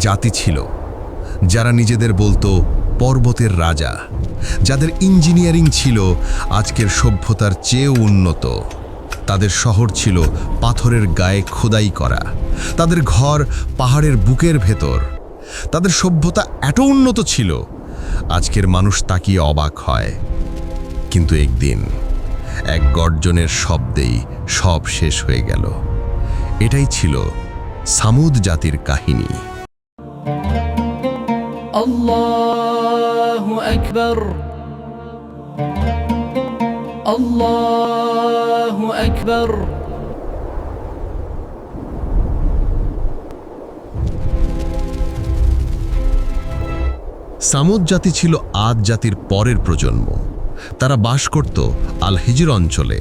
জাতি ছিল যারা নিজেদের বলতো পর্বতের রাজা, যাদের ইঞ্জিনিয়ারিং ছিল আজকের সভ্যতার চেয়েও উন্নত। তাদের শহর ছিল পাথরের গায়ে খোদাই করা, তাদের ঘর পাহাড়ের বুকের ভেতর। তাদের সভ্যতা এত উন্নত ছিল আজকের মানুষ তাকিয়ে অবাক হয়। কিন্তু একদিন এক গর্জনের শব্দেই সব শেষ হয়ে গেল। এটাই ছিল সামুদ জাতির কাহিনী। আল্লাহু আকবার, আল্লাহু আকবার। সামুদ জাতি ছিল আদ জাতির পরের প্রজন্ম। তারা বাস করত আল হিজর অঞ্চলে।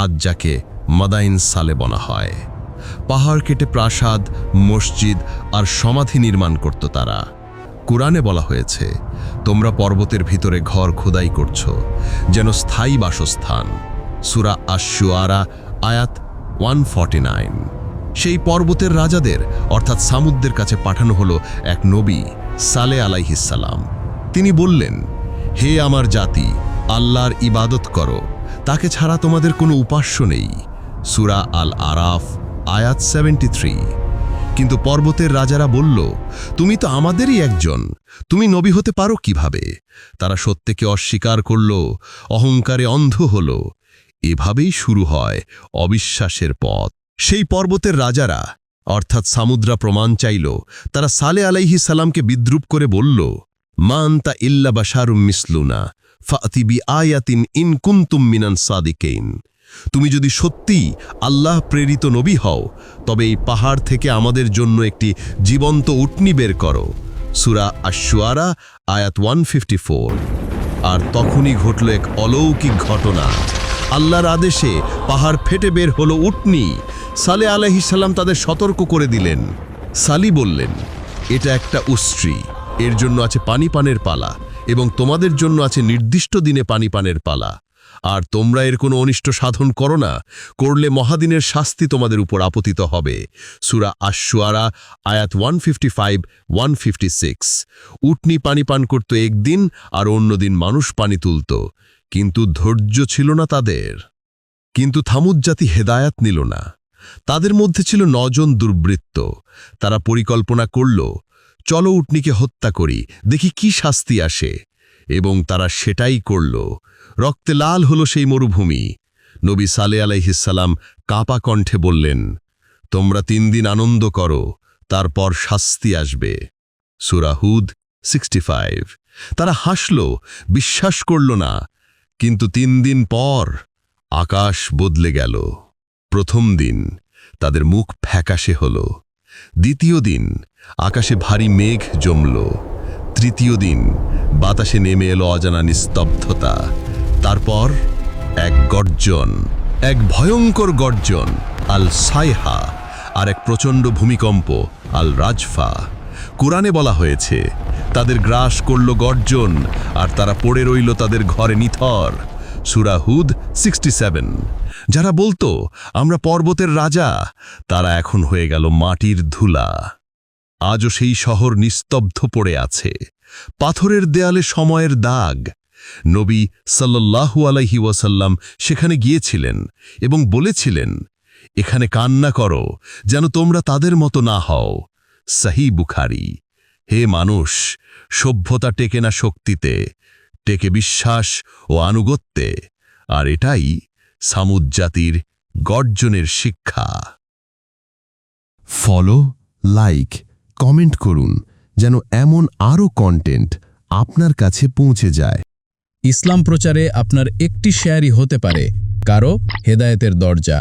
আদ যাকে মাদাইন সালে বলা হয়। পাহাড় কেটে প্রাসাদ, মসজিদ আর সমাধি নির্মাণ করত তারা। কুরআনে বলা হয়েছে, তোমরা পর্বতের ভিতরে ঘর খোদাই করছো যেন স্থায়ী বাসস্থান। সূরা আশ-শুআরা আয়াত 149। সেই পর্বতের রাজাদের অর্থাৎ সামুদদের কাছে পাঠানো হলো এক নবী, সালে আলাইহিস সালাম। তিনি বললেন, হে আমার জাতি, আল্লাহর ইবাদত করো, তাকে ছাড়া তোমাদের কোনো উপাস্য নেই। সূরা আল আরাফ আয়াত 73। কিন্তু পর্বতের রাজারা বলল, তুমি তো আমাদেরই একজন, তুমি নবী হতে পারো কিভাবে? তারা সত্যকে অস্বীকার করল, অহংকারে অন্ধ হল। এভাবেই শুরু হয় অবিশ্বাসের পথ। সেই পর্বতের রাজারা অর্থাৎ সামুদ্রা প্রমাণ চাইল। তারা সালে আলাইহিস সালামকে বিদ্রূপ করে বলল, মা আনতা ইল্লা বাশারুম মিসলুনা ফাতি বিআয়াতিন ইন কুনতুম মিনান সাদিকিন। তুমি যদি সত্যি আল্লাহ প্রেরিত নবী হও, তবে এই পাহাড় থেকে আমাদের জন্য একটি জীবন্ত উটনি বের করো। সূরা আশ-শুআরা আয়াত 154। আর তখনই ঘটল এক অলৌকিক ঘটনা। আল্লাহর আদেশে পাহাড় ফেটে বের হলো উটনি। সালে আলাইহিস সালাম তাদের সতর্ক করে দিলেন। সালি বললেন, এটা একটা উষ্ট্রি, এর জন্য আছে পানি পানের পালা, এবং তোমাদের জন্য আছে নির্দিষ্ট দিনে পানি পানের পালা। আর তোমরা এর কোনো অনিষ্ট সাধন করো না, করলে মহাদিনের শাস্তি তোমাদের উপর আপতিত হবে। সূরা আশ-শুআরা আয়াত 155-156। উটনি পানি পান করত একদিন, আর অন্যদিন মানুষ পানি তুলত। কিন্তু ধৈর্য ছিল না তাদের। কিন্তু থামুদ জাতি হেদায়াত নিল না। তাদের মধ্যে ছিল 9 জন দুর্বৃত্ত। তারা পরিকল্পনা করল, চলো উটনিকে হত্যা করি, দেখি কি শাস্তি আসে। এবং তারা সেটাই করল। রক্তে লাল হলো সেই মরুভূমি। নবী সালে আলাইহিস সালাম কাঁপা কণ্ঠে বললেন, তোমরা 3 দিন আনন্দ করো, তারপর শাস্তি আসবে। সূরা হুদ 65। তারা হাসল, বিশ্বাস করল না। কিন্তু 3 দিন পর আকাশ বদলে গেল। প্রথম দিন তাদের মুখ ফ্যাকাশে হল। দ্বিতীয় দিন আকাশে ভারী মেঘ জমল। তৃতীয় দিন বাতাসে নেমে এলো অজানা নিস্তব্ধতা। তারপর এক গর্জন, এক ভয়ঙ্কর গর্জন, আল সাইহা, আর এক প্রচণ্ড ভূমিকম্প, আল রাজফা। কুরআনে বলা হয়েছে, তাদের গ্রাস করল গর্জন, আর তারা পড়ে রইল তাদের ঘরে নিথর। সূরা হুদ 67। যারা বলতো আমরা পর্বতের রাজা, তারা এখন হয়ে গেল মাটির ধুলা। আজও সেই শহর নিস্তব্ধ পড়ে আছে, পাথরের দেয়ালে সময়ের দাগ। নবী সাল্লাল্লাহু আলাইহি ওয়াসাল্লাম সেখানে গিয়েছিলেন এবং বলেছিলেন, এখানে কান্না করো যেন তোমরা তাদের মতো না হও। সহিহ বুখারী। হে মানুষ, সভ্যতা টেকে না শক্তিতে, টেকে বিশ্বাস ও আনুগত্যে। আর এটাই সামুদ জাতির গর্জনের শিক্ষা। ফলো, লাইক, কমেন্ট করুন যেন এমন আরও কন্টেন্ট আপনার কাছে পৌঁছে যায়। ইসলাম প্রচারে আপনার একটি শেয়ারই হতে পারে কারো হেদায়েতের দরজা।